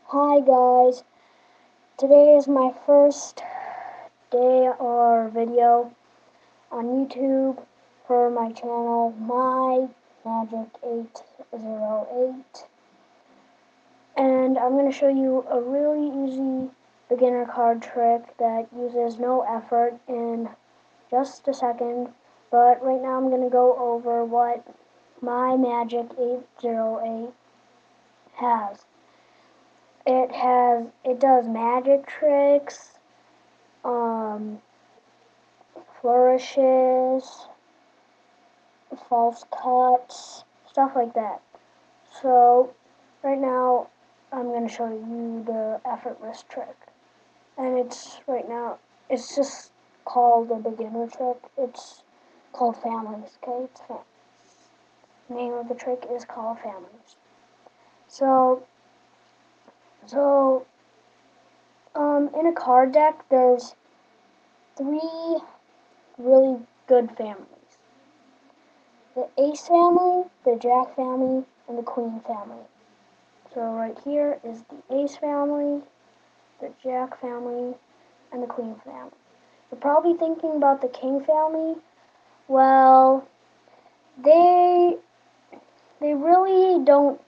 Hi guys, today is my first day or video on YouTube for my channel, My Magic 808, and I'm going to show you a really easy beginner card trick that uses no effort in just a second, but right now I'm going to go over what My Magic 808 has. It does magic tricks, flourishes, false cuts, stuff like that. So right now I'm going to show you the effortless trick. And it's just called a beginner trick. It's called families, okay? The name of the trick is called families. So, so, in a card deck, there's three really good families. The ace family, the jack family, and the queen family. So right here is the ace family, the jack family, and the queen family. You're probably thinking about the king family. Well, they really don't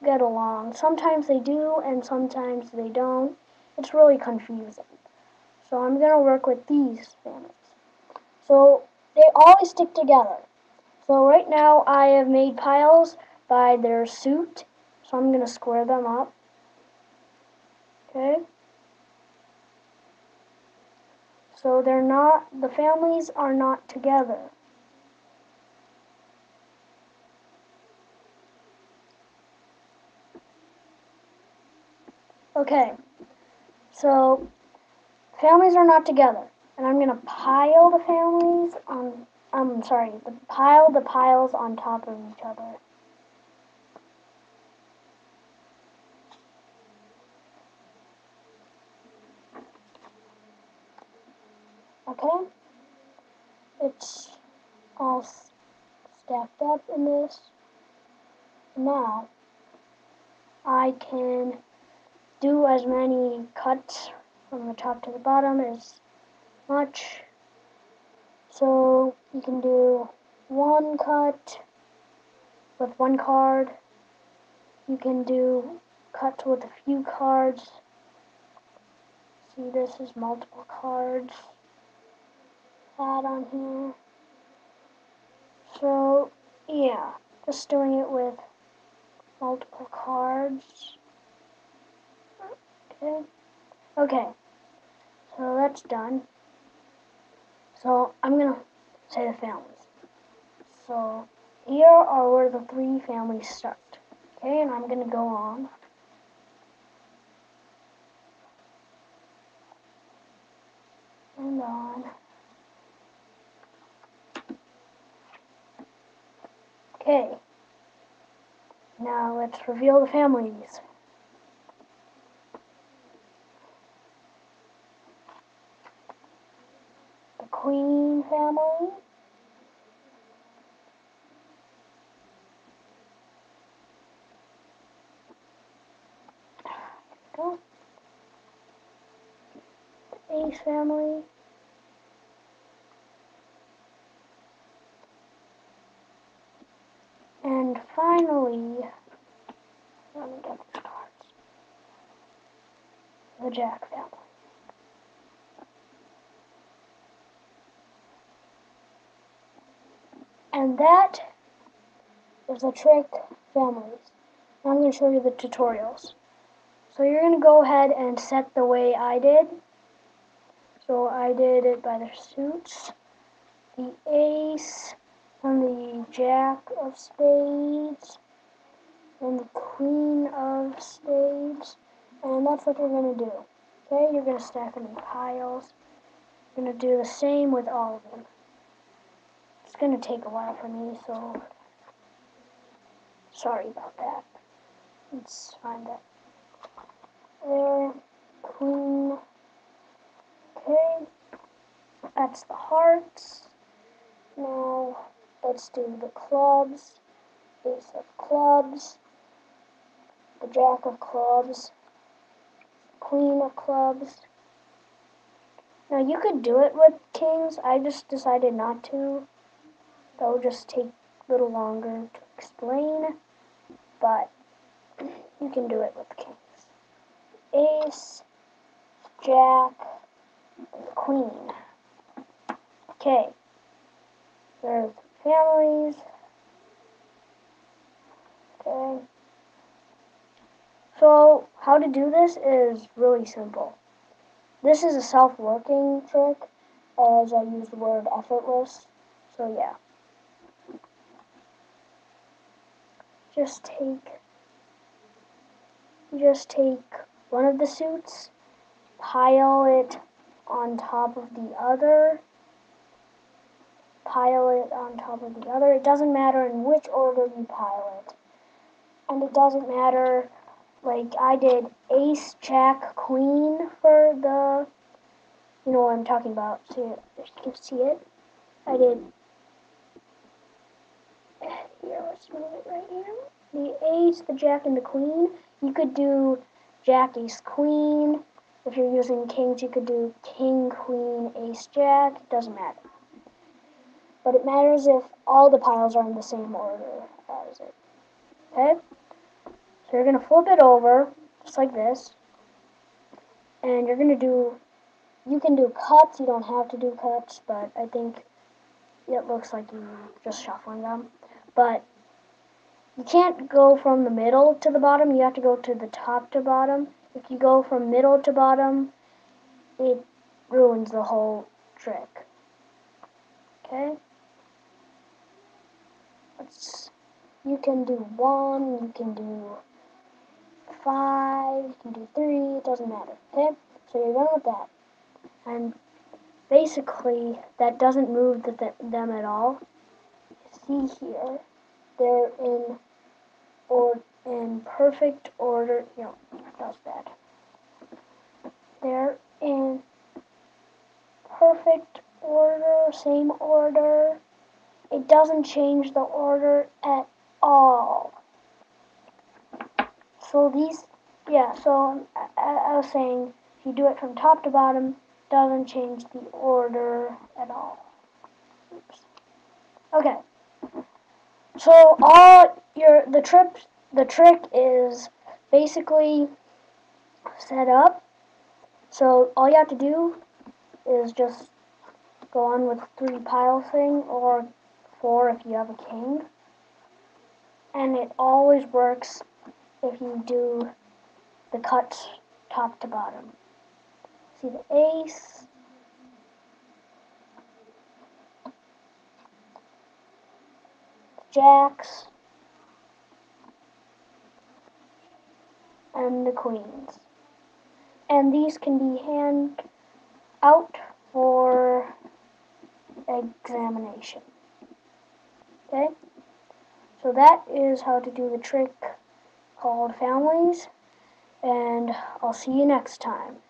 get along. Sometimes they do, and sometimes they don't. It's really confusing. So I'm going to work with these families. So they always stick together. So right now I have made piles by their suit, so I'm going to square them up. Okay? So the families are not together. Okay, so families are not together. And I'm going to pile the families on, pile the piles on top of each other. Okay? It's all stacked up in this. Now, I can do as many cuts from the top to the bottom as much. So you can do one cut with one card. You can do cuts with a few cards. See, this is multiple cards. Add on here. So yeah, just doing it with multiple cards. Okay, so that's done. So I'm gonna say the families. So here are where the three families start. Okay, and I'm gonna go on. And on. Okay, now let's reveal the families. The Queen family. Go. The Ace family. And finally, let me get these cards. The Jack family. And that is the trick families. Now I'm going to show you the tutorials. So you're going to go ahead and set the way I did. So I did it by the suits, the ace, and the jack of spades, and the queen of spades, and that's what you're going to do. Okay, you're going to stack them in piles. You're going to do the same with all of them. It's going to take a while for me, so sorry about that. Let's find that. There, queen. Okay, that's the hearts. Now, let's do the clubs, ace of clubs, the jack of clubs, queen of clubs. Now you could do it with kings. I just decided not to. That will just take a little longer to explain, but you can do it with kings. Ace, jack, and queen. Okay, there's families. Okay. So how to do this is really simple. This is a self-working trick, as I use the word effortless. So yeah. Just take one of the suits, pile it on top of the other, It doesn't matter in which order you pile it. And it doesn't matter, like I did ace, jack, queen for the, you know what I'm talking about, so you can see it. I did, here, let's move it right here. The ace, the jack, and the queen. You could do jack, ace, queen. If you're using kings, you could do king, queen, ace, jack. It doesn't matter. But it matters if all the piles are in the same order as it. Okay? So you're going to flip it over, just like this. And you're going to do, you can do cuts. You don't have to do cuts, but I think it looks like you're just shuffling them. But you can't go from the middle to the bottom. You have to go to the top to bottom. If you go from middle to bottom, it ruins the whole trick. Okay? You can do 1, you can do 5, you can do 3, it doesn't matter. Okay? So you're done with that. And basically, that doesn't move them at all. See here, they're in perfect order. No, that was bad. They're in perfect order, same order. It doesn't change the order at all. So I was saying, if you do it from top to bottom, it doesn't change the order at all. Oops. Okay. So the trick is basically set up. So all you have to do is just go on with 3 pile thing, or 4 if you have a king. And it always works if you do the cuts top to bottom. See the ace, jacks, and the queens. And these can be hand out for examination. Okay? So that is how to do the trick called families, and I'll see you next time.